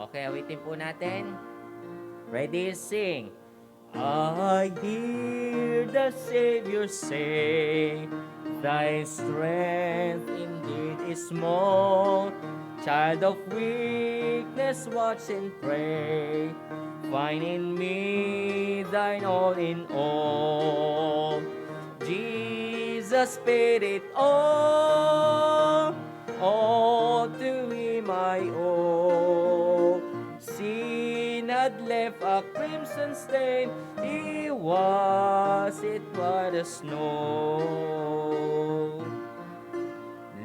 Okay, awitin po natin. Ready, sing. I hear the Savior say, Thy strength indeed is small. Child of weakness, watch and pray. Find in me thine all in all. Jesus paid it all to Him I owe. Sin had left a crimson stain, He was it white as snow.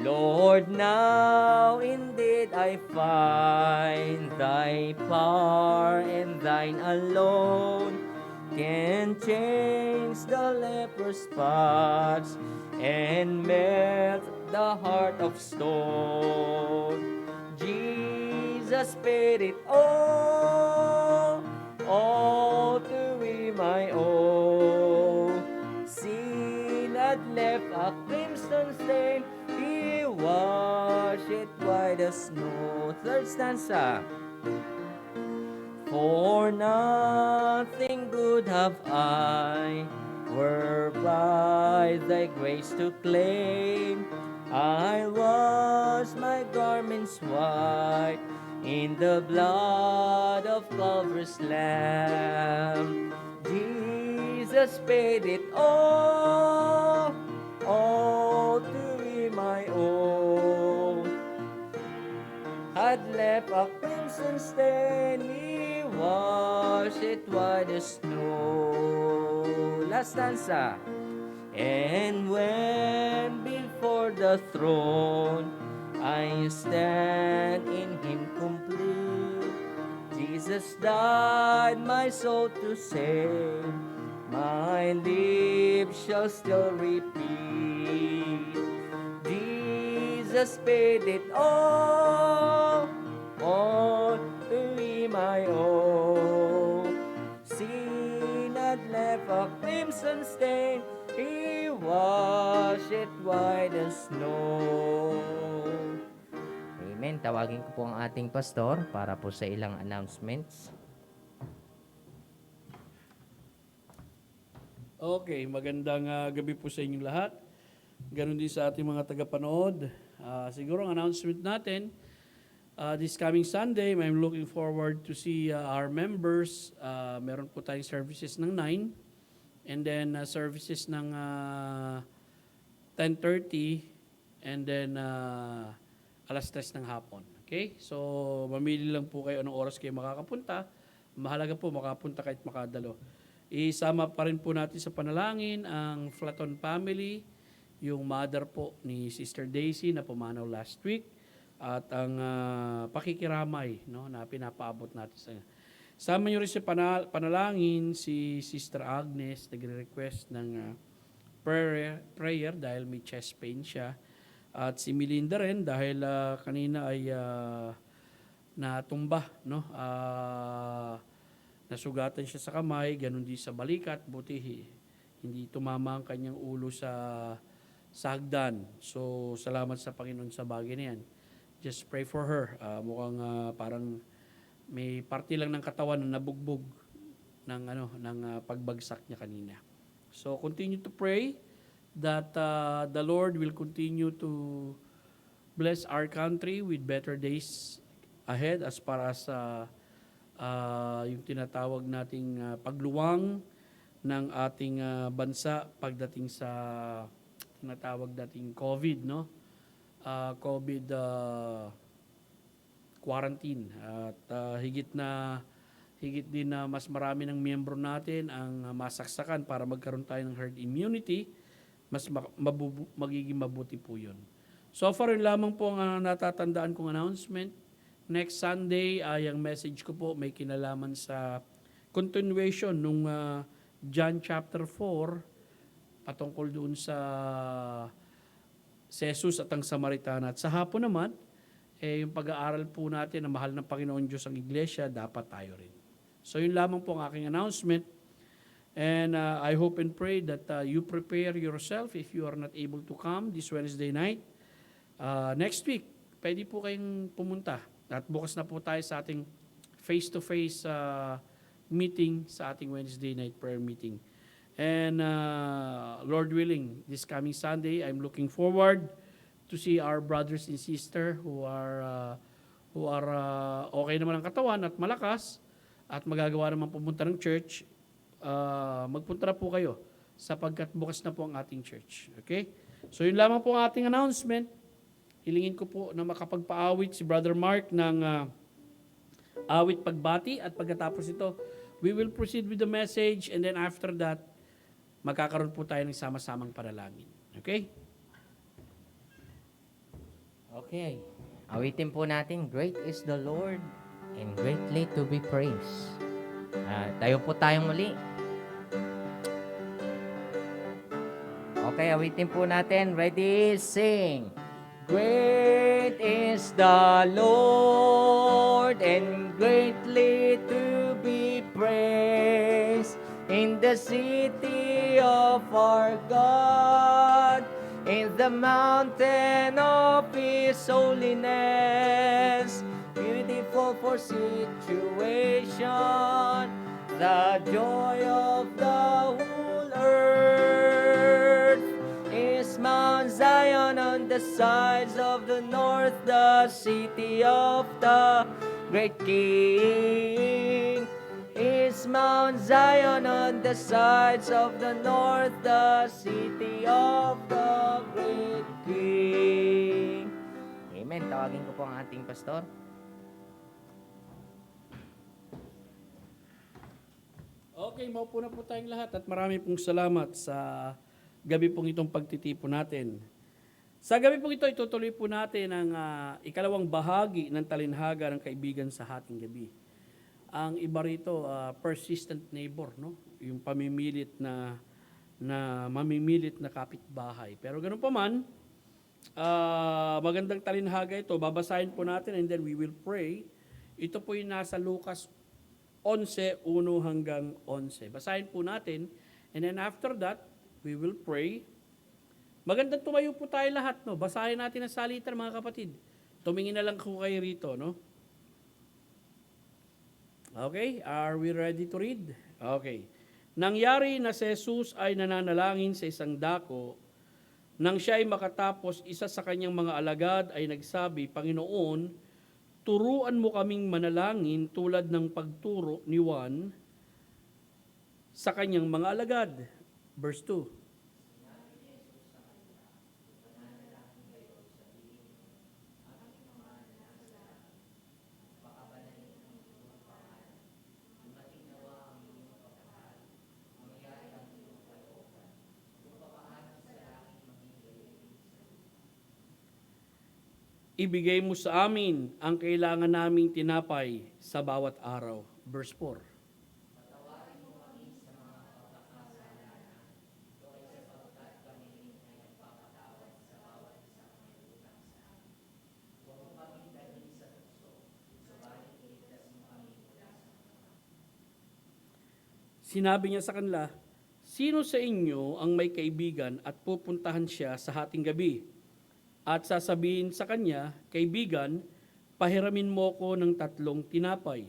Lord, now indeed I find Thy power and Thine alone can change the leper's spots and melt the heart of stone. Jesus paid it all to Him I owe. Sin had left a crimson stain, He washed it white as snow. Third stanza. For nothing good have I, whereby Thy grace to claim. I wash my garments white in the blood of Calvary's Lamb. Jesus paid it all to Him I owe. Had left a crimson stain, He washed it white as snow. Last stanza. And when before the throne I stand in Him complete, Jesus died my soul to save, my lips shall still repeat, Jesus paid it all to Him I owe. Sin had left a crimson stain, He washed it white as snow. Amen. Tawagin ko po ang ating pastor para po sa ilang announcements. Okay, magandang gabi po sa inyong lahat. Ganon din sa ating mga tagapanood. Siguro ang announcement natin, this coming Sunday, I'm looking forward to see our members. Meron po tayong services ng 9 and then services ng 10:30 and then alas 3 ng hapon. Okay? So, mamili lang po kayo anong oras kayo makakapunta. Mahalaga po makapunta kahit makadalo. Isama pa rin po natin sa panalangin ang Flaton family, yung mother po ni Sister Daisy na pumanaw last week, at ang pakikiramay, no, na pinapaabot natin sa kanya. Sama nyo rin sa panalangin si Sister Agnes, nagre-request ng prayer dahil may chest pain siya. At si Melinda rin dahil kanina ay natumba, no? Nasugatan siya sa kamay, ganun din sa balikat, buti hindi tumama ang kanyang ulo sa hagdan. So, salamat sa Panginoon sa bagay na yan. Just pray for her. Mukhang parang may parte lang ng katawan na nabugbog ng pagbagsak niya kanina. So, continue to pray that the Lord will continue to bless our country with better days ahead as far as yung tinatawag nating pagluwang ng ating bansa pagdating sa tinatawag nating COVID, no? COVID quarantine at higit din na mas marami ng miyembro natin ang masaksakan para magkaroon tayo ng herd immunity, mas magiging mabuti po yun. So far, yun lamang po ang natatandaan kong announcement. Next Sunday, ang message ko po may kinalaman sa continuation nung John chapter 4 patungkol doon sa Jesus at ang Samaritana. At sa hapon naman, yung pag-aaral po natin na mahal ng Panginoon Diyos ang Iglesia, dapat tayo rin. So yun lamang po ang aking announcement. And I hope and pray that you prepare yourself if you are not able to come this Wednesday night. Next week, pwede po kayong pumunta. At bukas na po tayo sa ating face-to-face meeting sa ating Wednesday night prayer meeting. And Lord willing, this coming Sunday, I'm looking forward to see our brothers and sisters who are okay naman ang katawan at malakas at magagawa naman pumunta ng church. Magpunta na po kayo sapagkat bukas na po ang ating church. Okay? So yun lamang po ang ating announcement. Hilingin ko po na makapagpaawit si Brother Mark ng awit pagbati at pagkatapos ito, we will proceed with the message and then after that, magkakaroon po tayo ng sama-samang panalangin. Okay? Okay. Awitin po natin, Great is the Lord and greatly to be praised. Tayo po tayong muli. Okay, awitin po natin. Ready, sing. Great is the Lord and greatly to be praised in the city of our God, in the mountain of His holiness, beautiful for situation, the joy of the whole earth is Mount Zion on the sides of the north, the city of the great King. Is Mount Zion on the sides of the north, the city of the great King. Amen. Tawagin ko po ang ating pastor. Okay, maupo na po tayong lahat at marami pong salamat sa gabi pong itong pagtitipon natin. Sa gabi pong ito, itutuloy po natin ang ikalawang bahagi ng talinhaga ng kaibigan sa hating gabi. Ang iba rito, persistent neighbor, no? Yung pamimilit na mamimilit na kapitbahay. Pero ganun pa man, magandang talinhaga ito. Babasahin po natin and then we will pray. Ito po yung nasa Lucas 11:1 hanggang 11. Basahin po natin and then after that, we will pray. Magandang tumayo po tayo lahat, no? Basahin natin ang salita, mga kapatid. Tumingin na lang ko kayo rito, no? Okay, are we ready to read? Okay. Nangyari na si Jesus ay nananalangin sa isang dako. Nang siya ay makatapos, isa sa kanyang mga alagad ay nagsabi, Panginoon, turuan mo kaming manalangin tulad ng pagturo ni Juan sa kanyang mga alagad. Verse 2. Ibigay mo sa amin ang kailangan naming tinapay sa bawat araw. Verse 4. Sinabi niya sa kanila, sino sa inyo ang may kaibigan at pupuntahan siya sa hating gabi? At sasabihin sa kanya, kaibigan, pahiramin mo ko ng 3 tinapay.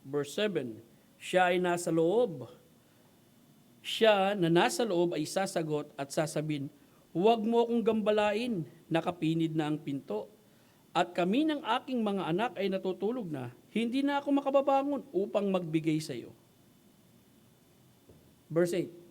Verse 7, siya ay nasa loob. Siya na nasa loob ay sasagot at sasabihin, huwag mo akong gambalain, nakapinid na ang pinto. At kami ng aking mga anak ay natutulog na, hindi na ako makababangon upang magbigay sa iyo. Verse 8.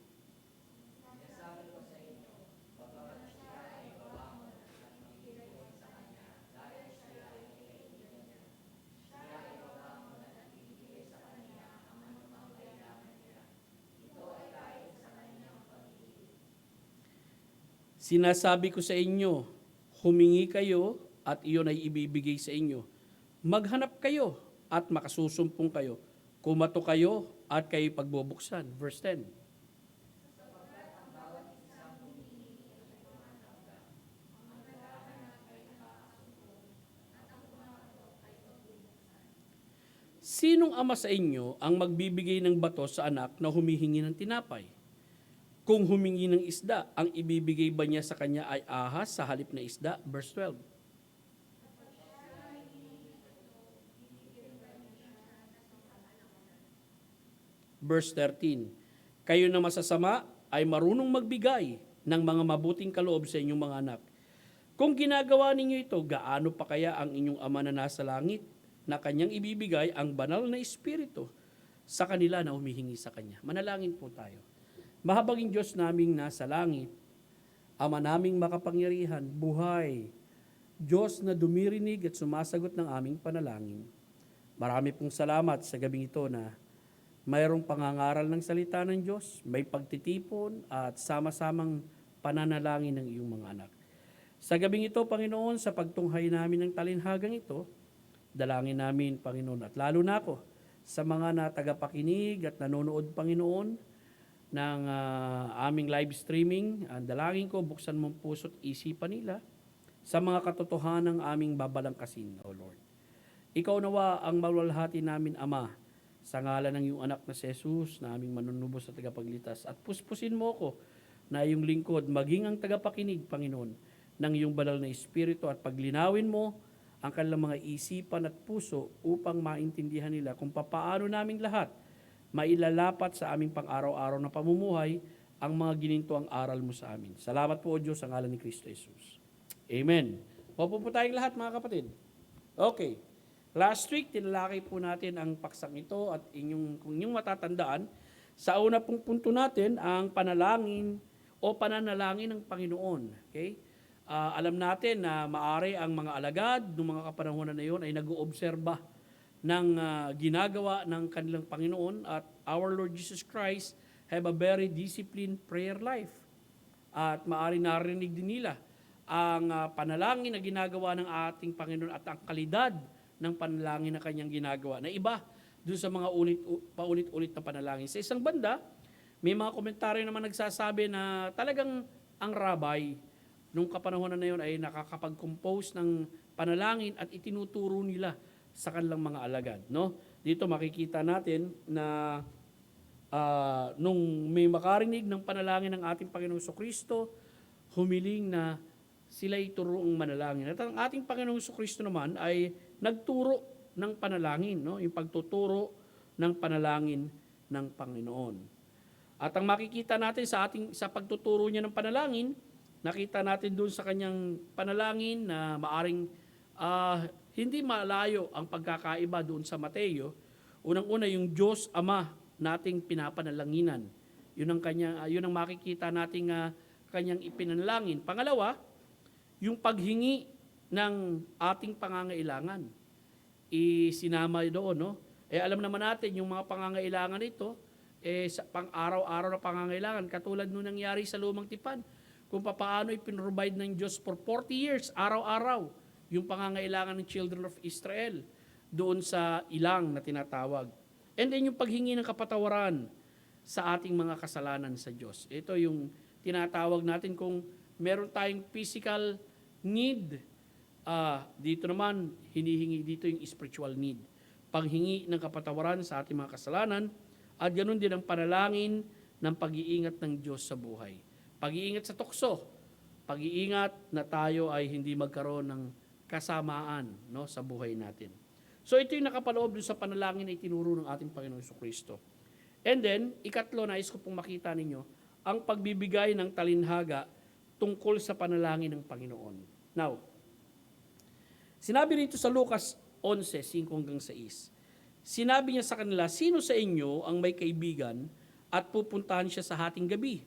Sinasabi ko sa inyo, humingi kayo at iyon ay ibibigay sa inyo. Maghanap kayo at makasusumpong kayo. Kumato kayo at kayo pagbubuksan. Verse 10. Sinong ama sa inyo ang magbibigay ng bato sa anak na humihingi ng tinapay? Kung humingi ng isda, ang ibibigay ba niya sa kanya ay ahas sa halip na isda? Verse 12. Verse 13. Kayo na masasama ay marunong magbigay ng mga mabuting kaloob sa inyong mga anak. Kung ginagawa ninyo ito, gaano pa kaya ang inyong ama na nasa langit na kanyang ibibigay ang banal na espiritu sa kanila na humihingi sa kanya? Manalangin po tayo. Mahabaging Diyos naming nasa langit, Ama naming makapangyarihan, buhay, Diyos na dumirinig at sumasagot ng aming panalangin. Marami pong salamat sa gabing ito na mayroong pangangaral ng salita ng Diyos, may pagtitipon at sama-samang pananalangin ng iyong mga anak. Sa gabing ito, Panginoon, sa pagtunghay namin ng talinhagang ito, dalangin namin, Panginoon, at lalo na ako sa mga na tagapakinig at nanonood, Panginoon, ng aming live streaming. Ang dalangin ko, buksan mong puso't isipan nila sa mga katotohanan ng aming babalangkasin, O Lord. Ikaw nawa ang maluwalhati namin, Ama, sa ngalan ng iyong anak na si Jesus, na aming manunubos at tagapagligtas. At puspusin mo ko na iyong lingkod, maging ang tagapakinig, Panginoon, ng iyong banal na espiritu at paglinawin mo ang kanilang mga isipan at puso upang maintindihan nila kung papaano naming lahat mailalapat sa aming pang-araw-araw na pamumuhay ang mga ginintuang aral mo sa amin. Salamat po, O Diyos, sa ngalan ni Kristo Jesus. Amen. Opo po tayong lahat, mga kapatid. Okay. Last week, tinalakay po natin ang paksang ito at kung inyong matatandaan, sa una pong punto natin, ang panalangin o pananalangin ng Panginoon. Okay? Alam natin na maari ang mga alagad ng mga kapanahonan na yun ay nag-oobserba ng ginagawa ng kanilang Panginoon, at our Lord Jesus Christ have a very disciplined prayer life. At maari narinig din nila ang panalangin na ginagawa ng ating Panginoon at ang kalidad ng panalangin na kanyang ginagawa na iba doon sa mga paulit-ulit na panalangin. Sa isang banda, may mga komentaryo naman nagsasabi na talagang ang rabay nung kapanahonan na yun ay nakakapag-compose ng panalangin at itinuturo nila sa kanilang mga alagad. No? Dito makikita natin na nung may makarinig ng panalangin ng ating Panginoong Jesucristo, humiling na sila ituroong manalangin. At ang ating Panginoong Jesucristo naman ay nagturo ng panalangin, no? Yung pagtuturo ng panalangin ng Panginoon. At ang makikita natin sa pagtuturo niya ng panalangin, nakita natin doon sa kanyang panalangin na maaring hindi malayo ang pagkakaiba doon sa Mateo. Unang-una, yung Diyos Ama nating pinapanalanginan. Yun ang makikita nating kanyang ipinanalangin. Pangalawa, yung paghingi ng ating pangangailangan. Isinama doon, no? Alam naman natin yung mga pangangailangan nito, sa pang-araw-araw na pangangailangan, katulad nung nangyari sa Lumang Tipan, kung paano ipinrovide ng Diyos for 40 years, araw-araw, yung pangangailangan ng children of Israel doon sa ilang na tinatawag. And then yung paghingi ng kapatawaran sa ating mga kasalanan sa Diyos. Ito yung tinatawag natin kung meron tayong physical need. Dito naman, hinihingi dito yung spiritual need. Paghingi ng kapatawaran sa ating mga kasalanan at ganoon din ang panalangin ng pag-iingat ng Diyos sa buhay. Pag-iingat sa tukso. Pag-iingat na tayo ay hindi magkaroon ng kasamaan, no, sa buhay natin. So ito yung nakapaloob sa panalangin na itinuro ng ating Panginoong Jesucristo. And then, ikatlo, nais ko pong makita ninyo, ang pagbibigay ng talinhaga tungkol sa panalangin ng Panginoon. Now, sinabi rito sa Lucas 11, 5-6, sinabi niya sa kanila, sino sa inyo ang may kaibigan at pupuntahan siya sa hating gabi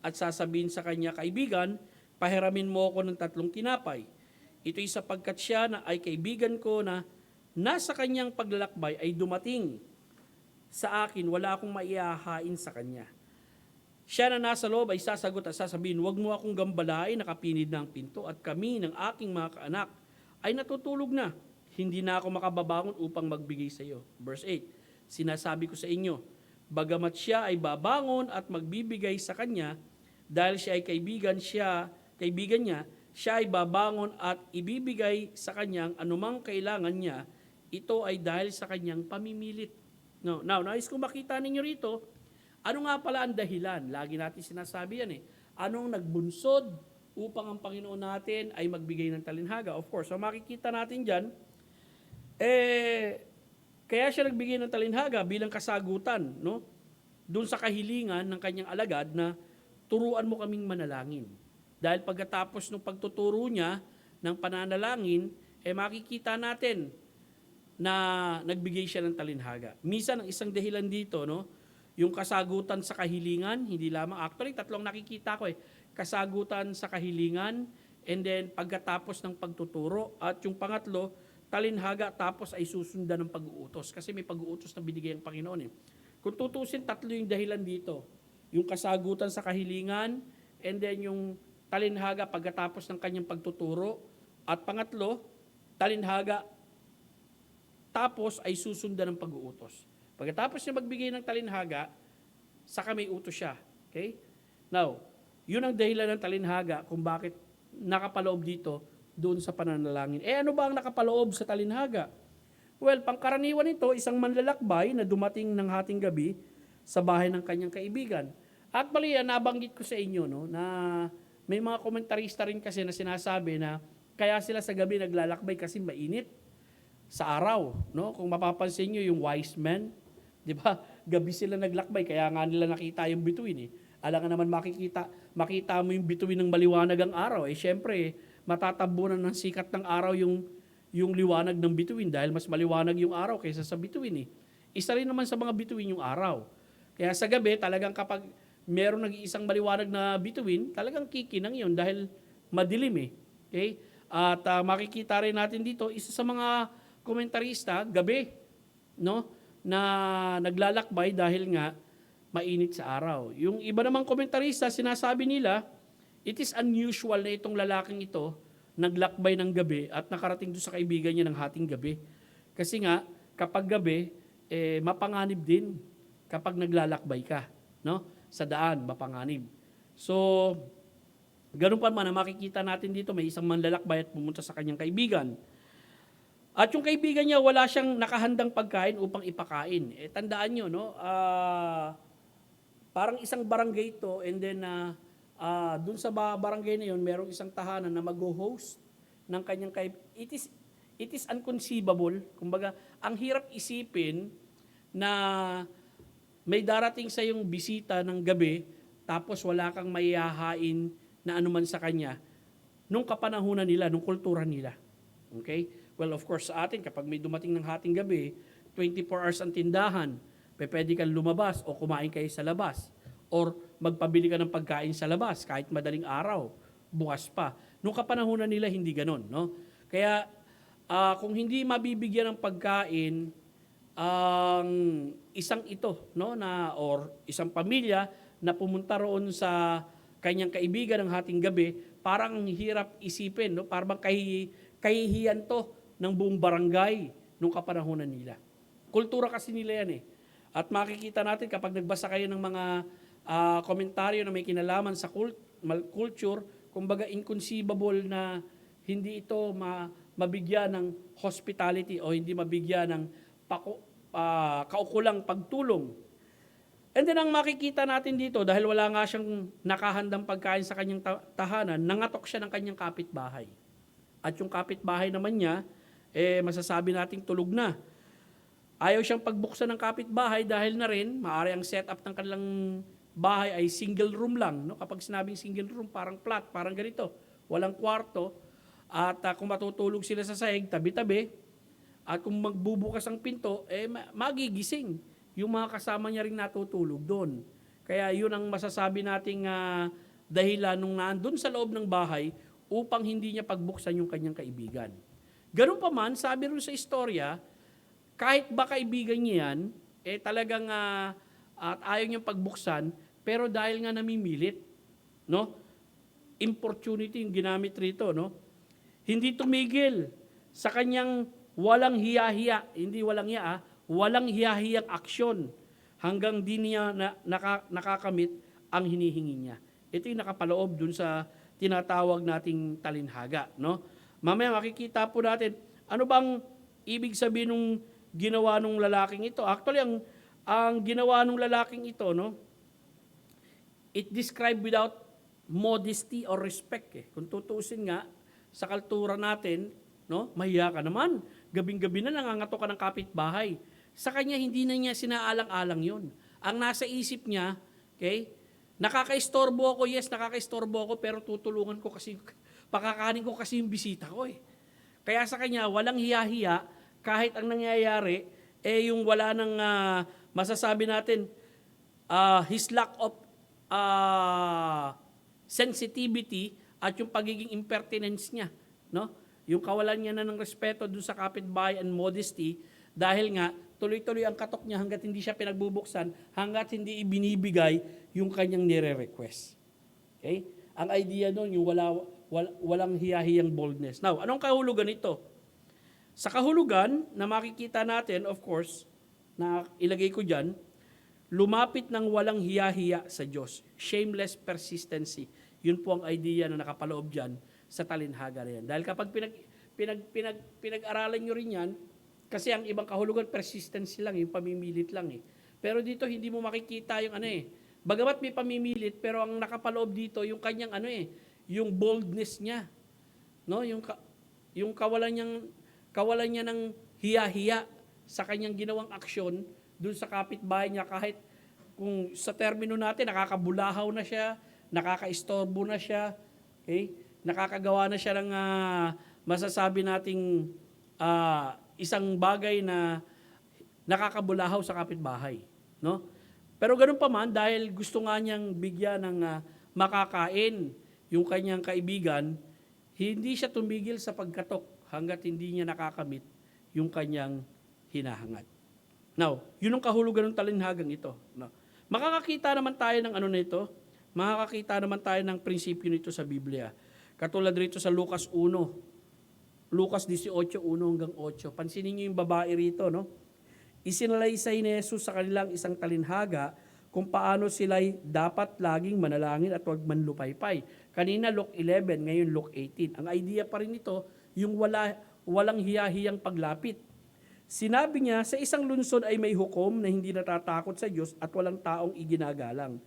at sasabihin sa kanya, kaibigan, pahiramin mo ako ng 3 tinapay. Ito'y sapagkat siya na ay kaibigan ko na nasa kanyang paglalakbay ay dumating sa akin, wala akong maihahain sa kanya. Siya na nasa loob ay sasagot at sasabihin, huwag mo akong gambalain, nakapinid na ang pinto at kami ng aking mga kaanak ay natutulog na. Hindi na ako makababangon upang magbigay sa iyo. Verse 8, sinasabi ko sa inyo, bagamat siya ay babangon at magbibigay sa kanya, dahil siya ay kaibigan niya, siya ay babangon at ibibigay sa kanyang anumang kailangan niya, ito ay dahil sa kanyang pamimilit. No, now, nais kong makita ninyo rito, ano nga pala ang dahilan? Lagi natin sinasabi yan eh. Anong nagbunsod upang ang Panginoon natin ay magbigay ng talinhaga? Of course, so makikita natin dyan, kaya siya nagbigay ng talinhaga bilang kasagutan, no? Doon sa kahilingan ng kanyang alagad na turuan mo kaming manalangin. Dahil pagkatapos ng pagtuturo niya ng pananalangin, makikita natin na nagbigay siya ng talinhaga. Minsan, ang isang dahilan dito, no? Yung kasagutan sa kahilingan, hindi lamang, actually, tatlong nakikita ko kasagutan sa kahilingan, and then pagkatapos ng pagtuturo, at yung pangatlo, talinhaga, tapos ay susundan ng pag-uutos. Kasi may pag-uutos na binigay ang Panginoon eh. Kung tutusin, tatlo yung dahilan dito. Yung kasagutan sa kahilingan, and then yung talinhaga pagkatapos ng kanyang pagtuturo, at pangatlo, talinhaga, tapos ay susundan ng pag-uutos. Pagkatapos niya magbigay ng talinhaga, saka may utos siya. Okay? Now, yun ang dahilan ng talinhaga kung bakit nakapaloob dito doon sa pananalangin. Ano ba ang nakapaloob sa talinhaga? Well, pangkaraniwan ito, isang manlalakbay na dumating ng hating gabi sa bahay ng kanyang kaibigan. At bali yan, nabanggit ko sa inyo, no, na may mga komentarista rin kasi na sinasabi na kaya sila sa gabi naglalakbay kasi mainit sa araw. No? Kung mapapansin nyo yung wise men, di ba? Gabi sila naglakbay, kaya nga nila nakita yung bituin eh. Alam nga naman makita mo yung bituin ng maliwanag ang araw. Syempre, matatabunan ng sikat ng araw yung liwanag ng bituin dahil mas maliwanag yung araw kaysa sa bituin eh. Isa rin naman sa mga bituin yung araw. Kaya sa gabi, talagang kapag meron nag-iisang maliwanag na bituin, talagang kikinang yun dahil madilim eh. Okay? At makikita rin natin dito, isa sa mga komentarista, gabi, no, na naglalakbay dahil nga mainit sa araw. Yung iba namang komentarista, sinasabi nila, it is unusual na itong lalaking ito naglakbay ng gabi at nakarating doon sa kaibigan niya ng hating gabi. Kasi nga, kapag gabi, mapanganib din kapag naglalakbay ka, no? Sa daan, mapanganib. So, ganun pa man, makikita natin dito, may isang manlalakbay at pumunta sa kanyang kaibigan. At yung kaibigan niya, wala siyang nakahandang pagkain upang ipakain. Tandaan nyo, no? Parang isang barangay ito, and then dun sa barangay na yun, merong isang tahanan na mag-host ng kanyang it is inconceivable. Kumbaga, ang hirap isipin na may darating sa yung bisita ng gabi, tapos wala kang maihahain na anuman sa kanya, nung kapanahunan nila, nung kultura nila. Okay? Well, of course, sa atin, kapag may dumating ng hating gabi, 24 hours ang tindahan, pwede kang lumabas o kumain kayo sa labas. Or magpabili ka ng pagkain sa labas, kahit madaling araw, bukas pa. Nung kapanahunan nila, hindi ganon. No? Kaya, kung hindi mabibigyan ng pagkain, ang isang ito, no, or isang pamilya na pumunta roon sa kanyang kaibigan ng hating gabi, parang hirap isipin, no? Parang kahihiyan to ng buong barangay nung kapanahunan nila. Kultura kasi nila yan eh. At makikita natin kapag nagbasa kayo ng mga komentaryo na may kinalaman sa culture, kumbaga inconceivable na hindi ito mabigyan ng hospitality o hindi mabigyan ng kaukulang pagtulong. And then ang makikita natin dito, dahil wala nga siyang nakahandang pagkain sa kanyang tahanan, nangatok siya ng kanyang kapitbahay. At yung kapitbahay naman niya, masasabi nating tulog na. Ayaw siyang pagbuksan ng kapitbahay dahil na rin, maaari ang setup ng kanilang bahay ay single room lang. No? Kapag sinabing single room, parang flat, parang ganito. Walang kwarto. At kung matutulog sila sa sahig, tabi-tabi. At kung magbubukas ang pinto, magigising. Yung mga kasama niya rin natutulog doon. Kaya yun ang masasabi nating dahilan nung naandun sa loob ng bahay upang hindi niya pagbuksan yung kanyang kaibigan. Ganun pa man, sabi rin sa istorya, kahit ba kaibigan niya yan, talagang at ayaw niyang pagbuksan, pero dahil nga namimilit, no? Importunity yung ginamit rito, no? Hindi tumigil sa kanyang walang hiya-hiya, hindi walang hiya, walang hiya-hiyang aksyon hanggang di niya nakakamit ang hinihingi niya. Ito yung nakapaloob dun sa tinatawag nating talinhaga, no? Mamaya makikita po natin, ano bang ibig sabihin nung ginawa nung lalaking ito? Actually, ang ginawa nung lalaking ito, no, it described without modesty or respect. Kung tutuusin nga, sa kultura natin, no, mahiya ka naman. Gabing-gabi na nangangato ka ng kapitbahay. Sa kanya, hindi na niya sinaalang-alang yun. Ang nasa isip niya, okay, nakakaistorbo ako, yes, nakakaistorbo ako, pero tutulungan ko kasi, pakakanin ko kasi yung bisita ko eh. Kaya sa kanya, walang hiya-hiya, kahit ang nangyayari, yung wala nang masasabi natin, his lack of sensitivity at yung pagiging impertinence niya, no? Yung kawalan niya na ng respeto dun sa kapitbahay and modesty, dahil nga, tuloy-tuloy ang katok niya hanggat hindi siya pinagbubuksan, hanggat hindi ibinibigay yung kanyang nire-request. Okay? Ang idea doon, yung walang hiya-hiyang boldness. Now, anong kahulugan ito? Sa kahulugan na makikita natin, of course, na ilagay ko dyan, lumapit ng walang hiya-hiya sa Diyos. Shameless persistency. Yun po ang idea na nakapaloob dyan sa talinhaga na yan. Dahil kapag pinag-aralan nyo rin yan, kasi ang ibang kahulugan, persistency lang, yung pamimilit lang eh. Pero dito, hindi mo makikita yung bagamat may pamimilit, pero ang nakapaloob dito, yung kanyang yung boldness niya. No? Yung kawalan niya ng hiya-hiya sa kanyang ginawang aksyon dun sa kapitbahay niya, kahit kung sa termino natin, nakakabulahaw na siya, nakakaistorbo na siya, okay? Nakakagawa na siya ng masasabi nating isang bagay na nakakabulahaw sa kapitbahay, no? Pero ganun pa man, dahil gusto nga niyang bigyan ng makakain yung kanyang kaibigan, hindi siya tumigil sa pagkatok hanggat hindi niya nakakamit yung kanyang hinahangad. Now, yun ang kahulugan ng talinhagang ito, no? Makakakita naman tayo ng nito, makakakita naman tayo ng prinsipyo nito sa Biblia. Katulad rito sa Lucas 1, Lucas 18, 1 hanggang 8. Pansinin niyo yung babae rito, no? Isinalaysay ni Jesus sa kanilang isang talinhaga kung paano sila'y dapat laging manalangin at huwag manlupaypay. Kanina Luke 11, ngayon Luke 18. Ang idea pa rin ito, yung walang hiya-hiyang paglapit. Sinabi niya, sa isang lungsod ay may hukom na hindi natatakot sa Diyos at walang taong iginagalang.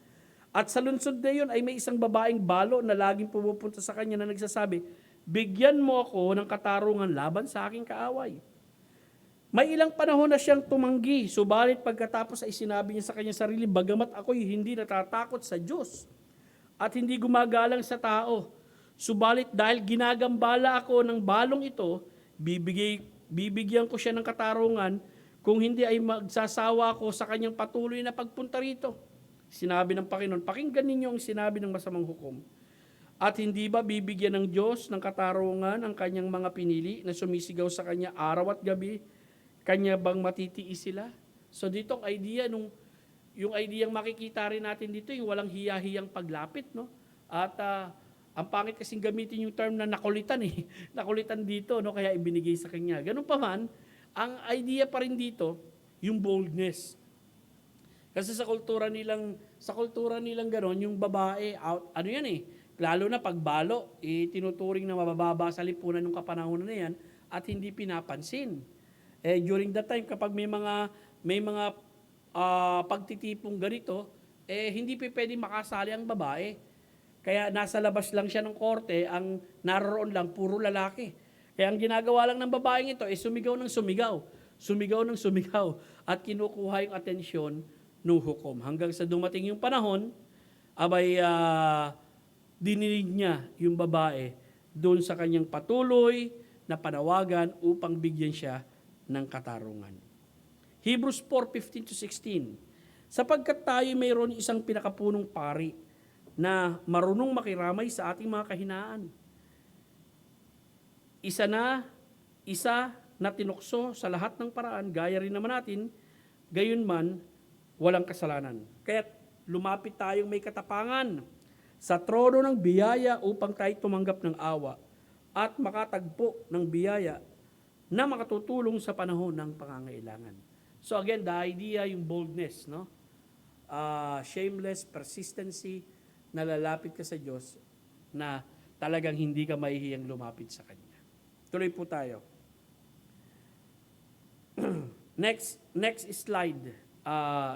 At sa lungsod na yun ay may isang babaeng balo na laging pumupunta sa kanya na nagsasabi, bigyan mo ako ng katarungan laban sa aking kaaway. May ilang panahon na siyang tumanggi, subalit pagkatapos ay sinabi niya sa kanyang sarili, bagamat ako'y hindi natatakot sa Diyos at hindi gumagalang sa tao, subalit dahil ginagambala ako ng balong ito, bibigyan ko siya ng katarungan, kung hindi ay magsasawa ako sa kanyang patuloy na pagpunta rito. Sinabi ng Panginoon, pakinggan ninyo ang sinabi ng masamang hukom. At hindi ba bibigyan ng Diyos ng katarungan ang kanyang mga pinili na sumisigaw sa kanya araw at gabi? Kanya bang matitiis sila? So dito ang idea, yung idea ang makikita rin natin dito, yung walang hiya-hiyang paglapit, no? At ang pangit kasing gamitin yung term na nakulitan eh. Nakulitan dito, no? Kaya ibinigay sa kanya. Ganun pa man, ang idea pa rin dito, yung boldness. Kasi sa kultura nilang gano'n, yung babae, yan eh, lalo na pagbalo, tinuturing na mabababa sa lipunan ng kapanahonan na yan at hindi pinapansin. During that time, kapag may mga pagtitipong ganito, hindi pwede makasali ang babae. Kaya nasa labas lang siya ng korte, ang naroon lang, puro lalaki. Kaya ang ginagawa lang ng babaeng ito, sumigaw ng sumigaw. Sumigaw ng sumigaw. At kinukuha yung atensyon ng hukom. Hanggang sa dumating yung panahon, dininig niya yung babae doon sa kanyang patuloy na panawagan upang bigyan siya ng katarungan. Hebrews 4:15-16. Sapagkat tayo mayroon isang pinakapunong pari na marunong makiramay sa ating mga kahinaan. Isa na tinukso sa lahat ng paraan, gaya rin naman natin, gayon man, walang kasalanan. Kaya lumapit tayong may katapangan sa trono ng biyaya upang tayo tumanggap ng awa at makatagpo ng biyaya na makatutulong sa panahon ng pangangailangan. So again, the idea, yung boldness, no? Shameless persistency, na lalapit ka sa Diyos na talagang hindi ka mahihiyang lumapit sa Kanya. Tuloy po tayo. Next slide,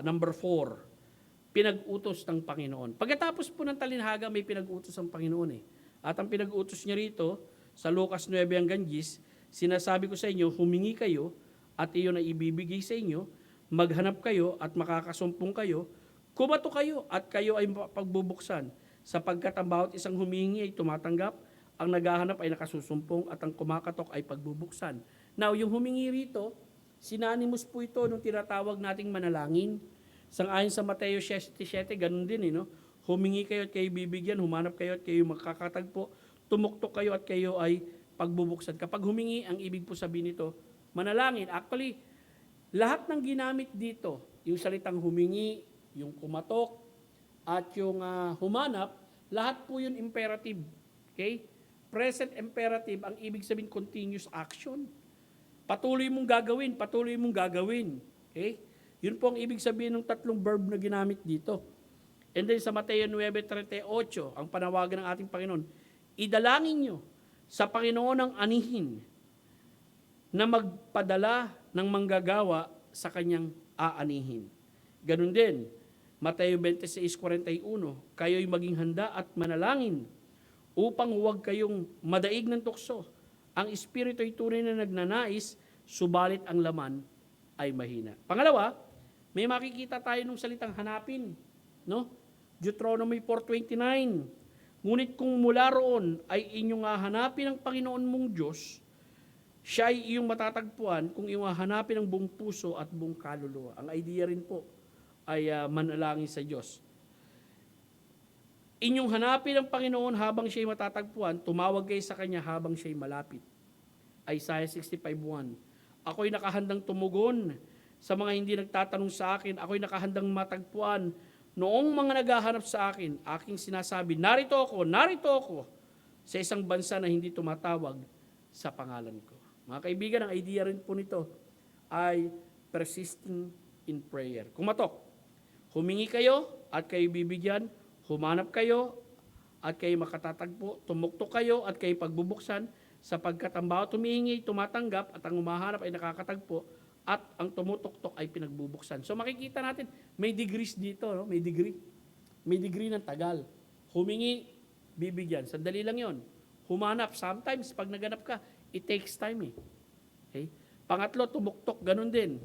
number 4. Pinag-utos ng Panginoon. Pagkatapos po ng talinhaga, may pinag-utos ang Panginoon eh. At ang pinag-utos niya rito, sa Lucas 9 hanggang 10, sinasabi ko sa inyo, humingi kayo at iyon ay ibibigay sa inyo, maghanap kayo at makakasumpong kayo, kumato kayo at kayo ay pagbubuksan, sapagkat ang bawat isang humingi ay tumatanggap, ang naghahanap ay nakasusumpong at ang kumakatok ay pagbubuksan. Now, yung humingi rito, sinanimos po ito nung tinatawag nating manalangin. Sang-ayon sa Mateo 7:7, ganun din no? Humingi kayo at kayo bibigyan, humanap kayo at kayo makakatagpo, tumuktok kayo at kayo ay pagbubuksan. Kapag humingi, ang ibig po sabihin nito, manalangin. Actually, lahat ng ginamit dito, yung salitang humingi, yung kumatok, at yung humanap, lahat po yun imperative. Okay? Present imperative, ang ibig sabihin continuous action. Patuloy mong gagawin, patuloy mong gagawin. Okay? Yun po ang ibig sabihin ng tatlong verb na ginamit dito. And then sa Mateo 9:38, ang panawagan ng ating Panginoon, idalangin nyo sa Panginoon ang anihin na magpadala ng manggagawa sa kanyang aanihin. Ganun din, Mateo 26:41, kayo'y maging handa at manalangin upang huwag kayong madaig ng tukso. Ang espiritu ay tunay na nagnanais, subalit ang laman ay mahina. Pangalawa, may makikita tayo nung salitang hanapin, no? Deuteronomy 4:29. Ngunit kung mula roon ay inyong hahanapin ang Panginoon mong Diyos, siya ay iyong matatagpuan kung iyong hahanapin ang buong puso at buong kaluluwa. Ang idea rin po ay manalangin sa Diyos. Inyong hanapin ang Panginoon habang siya'y matatagpuan, tumawag kayo sa Kanya habang siya'y malapit. Isaiah 65:1. Ako'y nakahandang tumugon sa mga hindi nagtatanong sa akin. Ako'y nakahandang matagpuan. Noong mga naghahanap sa akin, aking sinasabi, narito ako, sa isang bansa na hindi tumatawag sa pangalan ko. Mga kaibigan, ang idea rin po nito ay persisting in prayer. Kumatok, humingi kayo at kayo bibigyan, humanap kayo at kayo makatatagpo, tumuktok kayo at kayo pagbubuksan, sapagkat ang bawat humihingi, tumatanggap at ang humahanap ay nakakatagpo at ang tumutuktok ay pinagbubuksan. So makikita natin, may degrees dito, no? May degree. May degree ng tagal. Humingi, bibigyan. Sandali lang yon. Humanap, sometimes pag naganap ka, it takes time eh. Okay? Pangatlo, tumuktok, ganun din.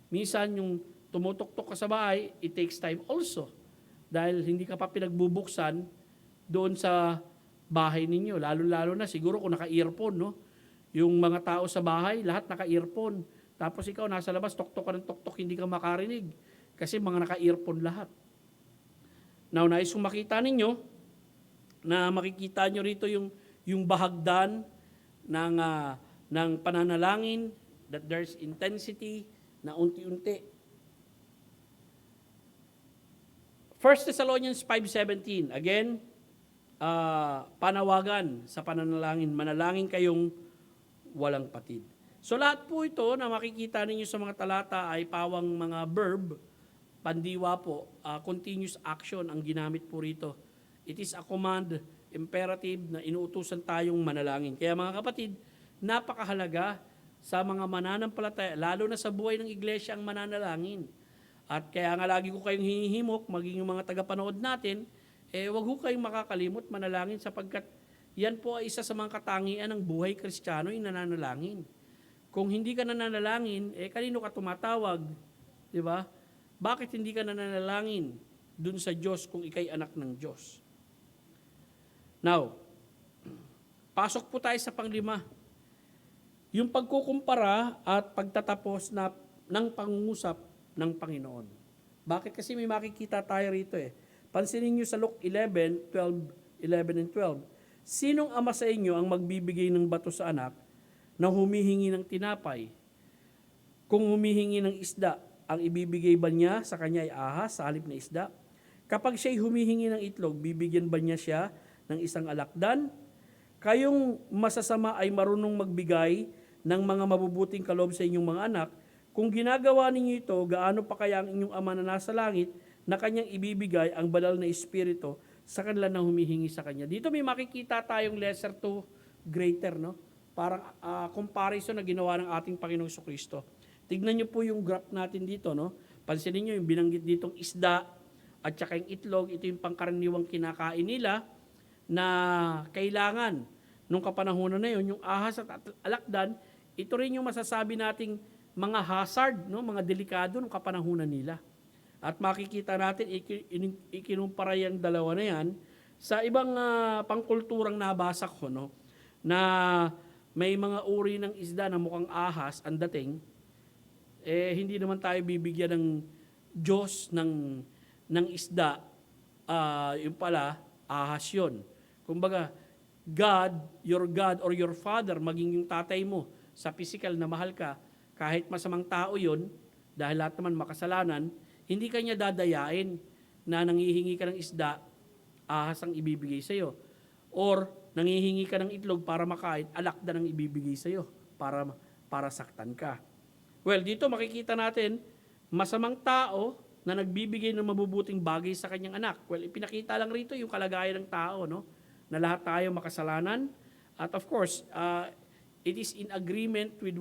Minsan yung tumutuktok ka sa bahay, it takes time also. Dahil hindi ka pa pinagbubuksan doon sa bahay ninyo. Lalo-lalo na siguro kung naka-earphone, no? Yung mga tao sa bahay, lahat naka-earphone. Tapos ikaw nasa labas, tuktok ka ng tuktok, hindi ka makarinig. Kasi mga naka-earphone lahat. Now, nais kong makita ninyo, na makikita nyo rito yung bahagdan ng pananalangin, that there's intensity na unti-unti. 1 Thessalonians 5:17, again, panawagan sa pananalangin, manalangin kayong walang patid. So lahat po ito na makikita ninyo sa mga talata ay pawang mga verb, pandiwa po, continuous action ang ginamit po rito. It is a command, imperative na inuutusan tayong manalangin. Kaya mga kapatid, napakahalaga sa mga mananampalataya, lalo na sa buhay ng iglesia ang mananalangin. At kaya nga lagi ko kayong hinihimok, maging yung mga tagapanood natin, wag ho kayong makakalimot manalangin sapagkat yan po ay isa sa mga katangian ng buhay Kristiyano, yung nananalangin. Kung hindi ka nananalangin, kanino ka tumatawag? Di ba? Bakit hindi ka nananalangin dun sa Diyos kung ikay anak ng Diyos? Now, pasok po tayo sa panglima. Yung pagkukumpara at pagtatapos ng pangungusap ng Panginoon. Bakit? Kasi may makikita tayo rito eh. Pansinin nyo sa Luke 11 and 12. Sinong ama sa inyo ang magbibigay ng bato sa anak na humihingi ng tinapay? Kung humihingi ng isda, ang ibibigay ba niya sa kanya ay ahas sa halip na isda? Kapag siya'y humihingi ng itlog, bibigyan ba niya siya ng isang alakdan? Kayong masasama ay marunong magbigay ng mga mabubuting kaloob sa inyong mga anak. Kung ginagawa ninyo ito, gaano pa kaya ang inyong ama na nasa langit na kanyang ibibigay ang banal na espiritu sa kanila na humihingi sa kanya. Dito may makikita tayong lesser to greater, no? Parang comparison na ginawa ng ating Panginoong Kristo. Tignan niyo po yung graph natin dito, no? Pansinin niyo yung binanggit ditong isda at saka yung itlog, ito yung pangkaraniwang kinakain nila na kailangan nung kapanahunan na yun, yung ahas at alakdan, ito rin yung masasabi nating mga hazard, no? Mga delikado nung kapanahunan nila. At makikita natin, ikinumpara yung dalawa na yan sa ibang pangkulturang nabasa ko, no? Na may mga uri ng isda na mukhang ahas ang dating, hindi naman tayo bibigyan ng Diyos ng isda, yung pala, ahas yun. Kumbaga, God or your father, maging yung tatay mo, sa physical na mahal ka, kahit masamang tao yun, dahil lahat naman makasalanan, hindi kanya dadayain na nangihingi ka ng isda, ahas ang ibibigay sa'yo. Or nangihingi ka ng itlog para makain, alakdan ang ibibigay sa'yo para saktan ka. Well, dito makikita natin, masamang tao na nagbibigay ng mabubuting bagay sa kanyang anak. Well, ipinakita lang rito yung kalagayan ng tao, no? Na lahat tayo makasalanan. At of course, it is in agreement with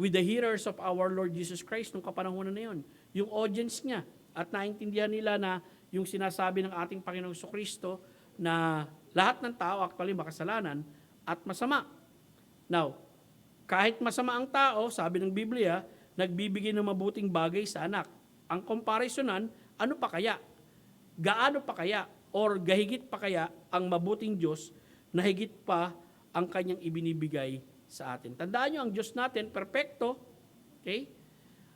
with the hearers of our Lord Jesus Christ nung kapanahonan na yun. Yung audience niya. At naintindihan nila na yung sinasabi ng ating Panginoong Kristo na lahat ng tao actually makasalanan at masama. Now, kahit masama ang tao, sabi ng Biblia, nagbibigay ng mabuting bagay sa anak. Ang comparisyonan, ano pa kaya? Gaano pa kaya? Or gahigit pa kaya ang mabuting Diyos na higit pa ang kanyang ibinibigay sa atin? Tandaan nyo, ang Diyos natin, perpekto, okay?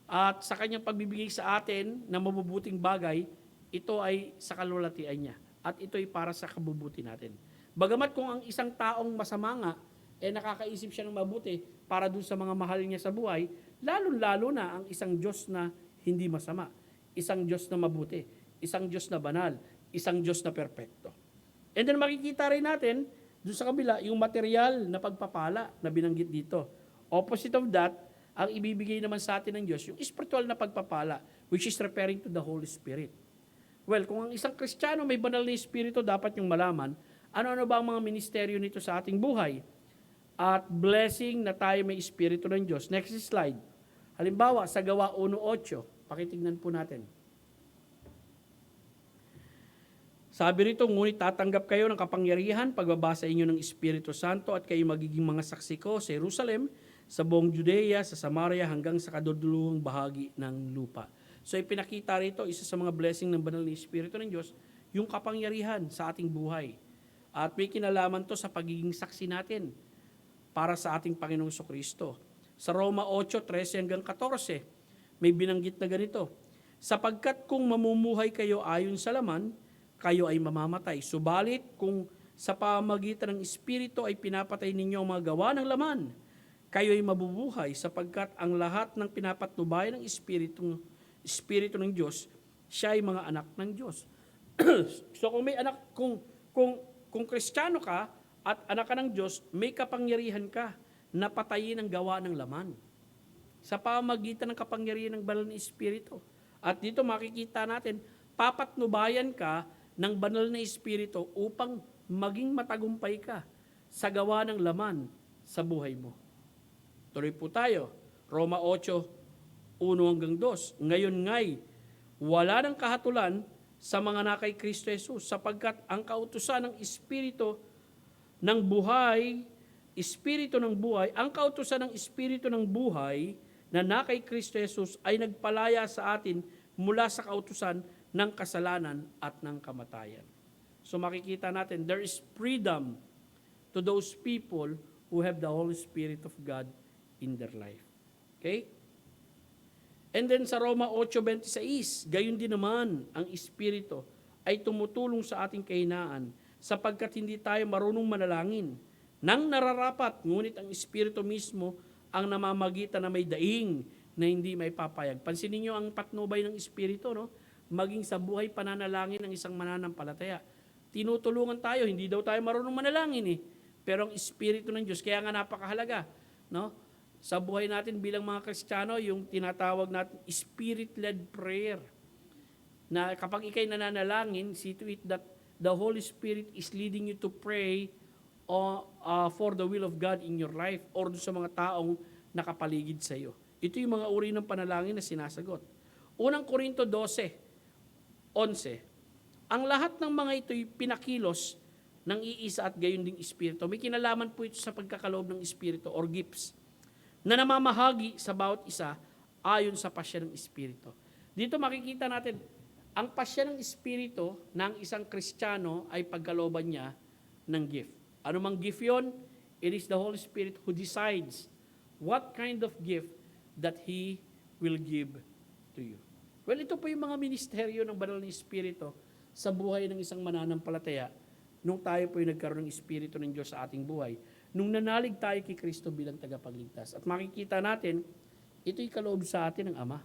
At sa kanyang pagbibigay sa atin ng mabubuting bagay, ito ay sa kalwalatian niya. At ito ay para sa kabubuti natin. Bagamat kung ang isang taong masama nga, nakakaisip siya ng mabuti para dun sa mga mahal niya sa buhay, lalo-lalo na ang isang Diyos na hindi masama, isang Diyos na mabuti, isang Diyos na banal, isang Diyos na perpekto. And then makikita rin natin, dun sa kabila, yung material na pagpapala na binanggit dito. Opposite of that, ang ibibigay naman sa atin ng Diyos, yung spiritual na pagpapala, which is referring to the Holy Spirit. Well, kung ang isang Kristiyano may banal na Espiritu, dapat yung malaman, ano-ano ba ang mga ministeryo nito sa ating buhay? At blessing na tayo may Espiritu ng Diyos. Next slide. Halimbawa, sa Gawa 1:8, pakitignan po natin. Sabi rito, ngunit tatanggap kayo ng kapangyarihan pagbabasa inyo ng Espiritu Santo at kayo magiging mga saksi ko sa Jerusalem, sa buong Judea, sa Samaria, hanggang sa kaduduluhang bahagi ng lupa. So ipinakita rito, isa sa mga blessing ng banal na Espiritu ng Diyos, yung kapangyarihan sa ating buhay. At may kinalaman to sa pagiging saksi natin para sa ating Panginoong Kristo. Sa Roma 8:13 hanggang 14, may binanggit na ganito, sapagkat kung mamumuhay kayo ayon sa laman, kayo ay mamamatay. Subalit kung sa pamamagitan ng Espiritu ay pinapatay ninyo ang mga gawa ng laman, kayo ay mabubuhay sapagkat ang lahat ng pinapatnubayan ng Espiritu ng Diyos, siya ay mga anak ng Diyos. So kung may anak, kung Kristiyano ka at anak ka ng Diyos, may kapangyarihan ka na patayin ang gawa ng laman sa pamamagitan ng kapangyarihan ng banal na Espiritu. At dito makikita natin, papatnubayan ka ng banal na Espiritu upang maging matagumpay ka sa gawa ng laman sa buhay mo. Tuloy po tayo. Roma 8:1 hanggang 2. Ngayon nga'y wala ng kahatulan sa mga nakay Kristo Jesus sapagkat ang kautusan ng Espiritu ng buhay, ang kautusan ng Espiritu ng buhay na nakay Kristo Jesus ay nagpalaya sa atin mula sa kautusan ng kasalanan at ng kamatayan. So makikita natin, there is freedom to those people who have the Holy Spirit of God in their life. Okay? And then sa Roma 8:26, gayon din naman ang Espiritu ay tumutulong sa ating kahinaan sapagkat hindi tayo marunong manalangin nang nararapat, ngunit ang Espiritu mismo ang namamagitan na may daing na hindi may papayag. Pansinin niyo ang patnubay ng Espiritu, no? Maging sa buhay pananalangin ng isang mananampalataya. Tinutulungan tayo, hindi daw tayo marunong manalangin Pero ang Espiritu ng Diyos, kaya nga napakahalaga, no? Sa buhay natin bilang mga Kristiyano, yung tinatawag natin Spirit-led prayer. Na kapag ikay nananalangin, see to it that the Holy Spirit is leading you to pray for the will of God in your life or sa mga taong nakapaligid sa iyo. Ito yung mga uri ng panalangin na sinasagot. Unang Korinto 12:11. Ang lahat ng mga ito'y pinakilos ng iisa at gayon ding Espiritu. May kinalaman po ito sa pagkakaloob ng Espiritu or gifts na namamahagi sa bawat isa ayon sa pasya ng Espiritu. Dito makikita natin, ang pasya ng Espiritu ng isang Kristiyano ay pagkalooban niya ng gift. Ano mang gift yun? It is the Holy Spirit who decides what kind of gift that He will give to you. Well, ito po yung mga ministeryo ng banal na Espiritu sa buhay ng isang mananampalataya nung tayo po yung nagkaroon ng Espiritu ng Diyos sa ating buhay. Nung nanalig tayo kay Kristo bilang tagapagligtas. At makikita natin, ito'y kaloob sa atin ng Ama.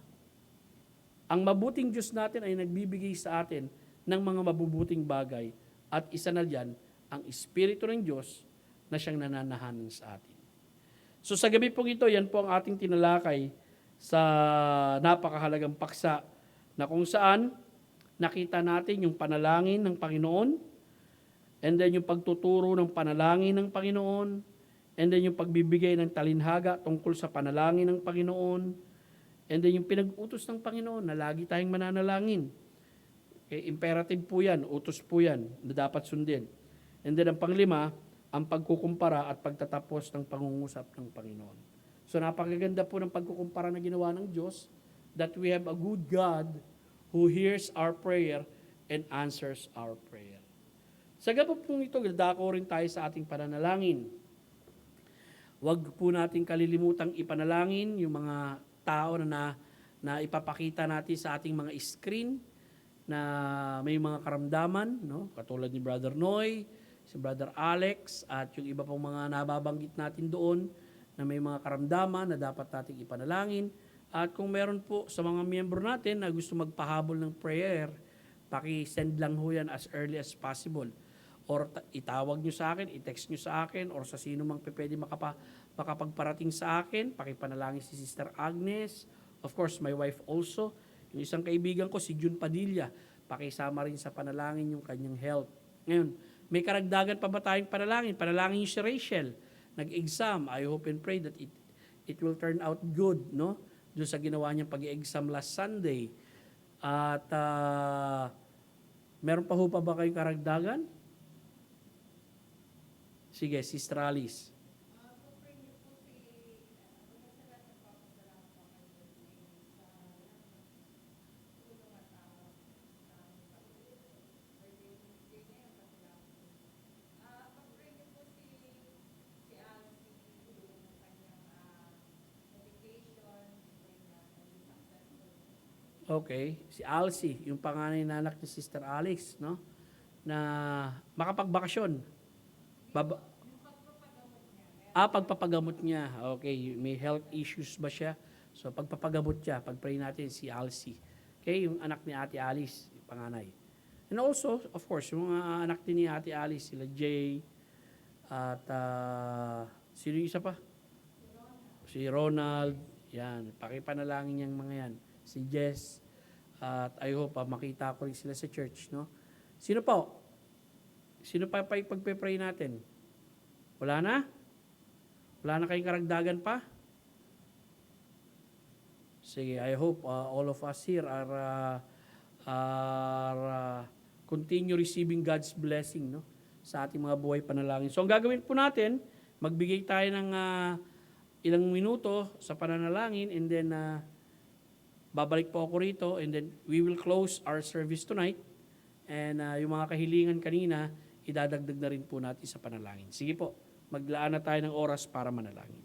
Ang mabuting Diyos natin ay nagbibigay sa atin ng mga mabubuting bagay. At isa na diyan, ang Espiritu ng Diyos na siyang nananahanan sa atin. So sa gabi pong ito, yan po ang ating tinalakay sa napakahalagang paksa na kung saan nakita natin yung panalangin ng Panginoon, and then yung pagtuturo ng panalangin ng Panginoon, and then yung pagbibigay ng talinhaga tungkol sa panalangin ng Panginoon, and then yung pinag-utos ng Panginoon na lagi tayong mananalangin. Okay, imperative po yan, utos po yan na dapat sundin. And then ang panglima, ang pagkukumpara at pagtatapos ng pangungusap ng Panginoon. So napakaganda po ng pagkukumpara na ginawa ng Diyos, that we have a good God who hears our prayer and answers our prayer. Sa gabi pong ito, dadako rin tayo sa ating pananalangin. Huwag po natin kalilimutang ipanalangin yung mga tao na ipapakita natin sa ating mga screen na may mga karamdaman, no? Katulad ni Brother Noy, si Brother Alex, at yung iba pong mga nababanggit natin doon na may mga karamdaman na dapat nating ipanalangin. At kung meron po sa mga miyembro natin na gusto magpahabol ng prayer, paki-send lang ho yan as early as possible. Or itawag nyo sa akin, i-text nyo sa akin, or sa sino mang pwede makapagparating sa akin, pakipanalangin si Sister Agnes, of course my wife also, yung isang kaibigan ko si June Padilla, pakisama rin sa panalangin yung kanyang health. Ngayon, may karagdagan pa ba tayong panalangin? Panalangin yung si Rachel, nag-exam. I hope and pray that it will turn out good, no? Doon sa ginawa niyang pag-exam last Sunday. At meron pa ho pa ba kayong karagdagan? Sige, Sister Alice. Okay, si Alcy, yung panganay na anak ni Sister Alex, no? Na makapagbakasyon. Pagpapagamot niya. Okay, may health issues ba siya? So pagpapagamot niya, pag-pray natin si Alcy. Okay, yung anak ni Ate Alice, yung panganay. And also, of course, yung mga anak din ni Ate Alice, sila Jay, at sino yung isa pa? Si Ronald, yan, pakipanalangin yung mga yan. Si Jess, at I hope makita ko rin sila sa church, no? Sino pa? Sino pa pagpe-pray natin? Wala na? Wala na kayong karagdagan pa? Sige, I hope all of us here are continue receiving God's blessing, no? Sa ating mga buhay panalangin. So ang gagawin po natin, magbigay tayo ng ilang minuto sa pananalangin, and then babalik po ako rito, and then we will close our service tonight. And yung mga kahilingan kanina, idadagdag na rin po natin sa panalangin. Sige po, maglaan na tayo ng oras para manalangin.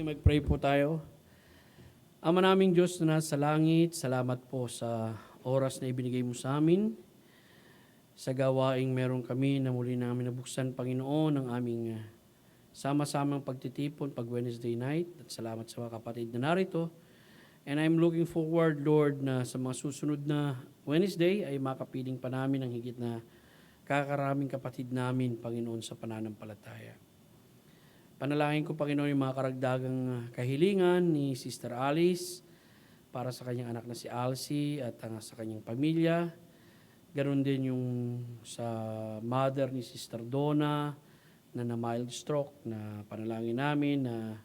mag-pray po tayo. Ama naming Diyos na nasa langit, salamat po sa oras na ibinigay mo sa amin. Sa gawaing meron kami na muli namin nabuksan, Panginoon, ang aming sama-samang pagtitipon pag Wednesday night. At salamat sa mga kapatid na narito. And I'm looking forward, Lord, na sa mga susunod na Wednesday ay makapiling pa namin ang higit na kakaraming kapatid namin, Panginoon, sa pananampalataya. Panalangin ko, Panginoon, yung mga karagdagang kahilingan ni Sister Alice para sa kanyang anak na si Alcy at sa kanyang pamilya. Ganon din yung sa mother ni Sister Donna na mild stroke, na panalangin namin na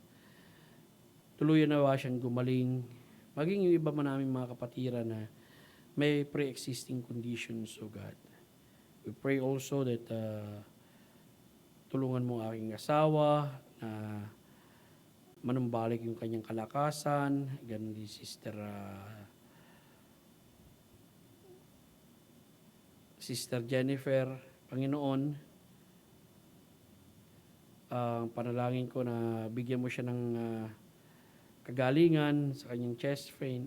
tuluyan na siyang gumaling. Maging yung iba man namin mga kapatiran na may pre-existing conditions, O God. We pray also that tulungan mo ang aking asawa na manumbalik yung kanyang kalakasan. Ganun din Sister Jennifer, Panginoon. Ang panalangin ko na bigyan mo siya ng kagalingan sa kanyang chest pain.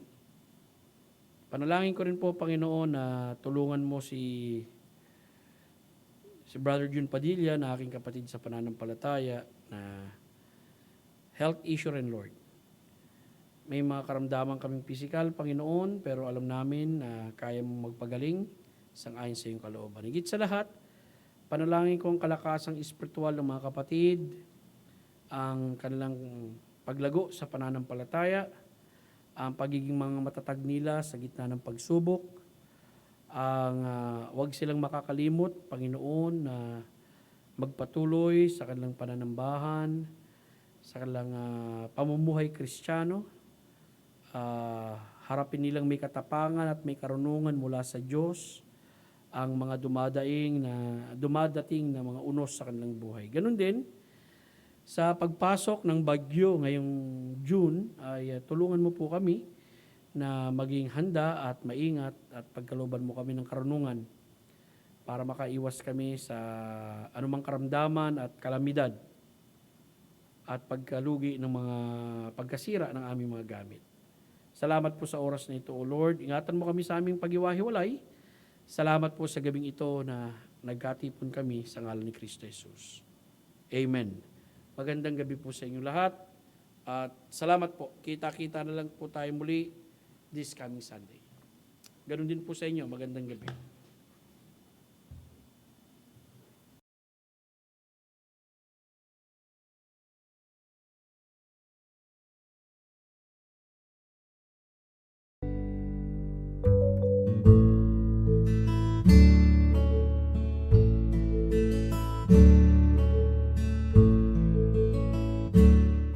Panalangin ko rin po, Panginoon, na tulungan mo si Brother Jun Padilla, na aking kapatid sa pananampalataya, na health issue rin, Lord. May mga karamdaman kaming physical, Panginoon, pero alam namin na kaya mong magpagaling sang-ayon sa iyong kalooban. Higit sa lahat, panalangin ko ang kalakasang espiritual ng mga kapatid, ang kanilang paglago sa pananampalataya, ang pagiging mga matatag nila sa gitna ng pagsubok, ang wag silang makakalimot, Panginoon, na magpatuloy sa kanilang pananambahan, sa kanilang pamumuhay Kristiyano. Harapin nilang may katapangan at may karunungan mula sa Diyos ang mga dumadating na mga unos sa kanilang buhay. Ganon din, sa pagpasok ng bagyo ngayong June, ay tulungan mo po kami na maging handa at maingat at pagkalooban mo kami ng karunungan para makaiwas kami sa anumang karamdaman at kalamidad at pagkalugi ng mga pagkasira ng aming mga gamit. Salamat po sa oras na ito, O Lord. Ingatan mo kami sa aming pag-iwahiwalay. Salamat po sa gabing ito na nagkatipon kami sa ngalan ni Kristo Jesus. Amen. Magandang gabi po sa inyo lahat. At salamat po. Kita-kita na lang po tayo muli this coming Sunday. Ganon din po sa inyo. Magandang gabi.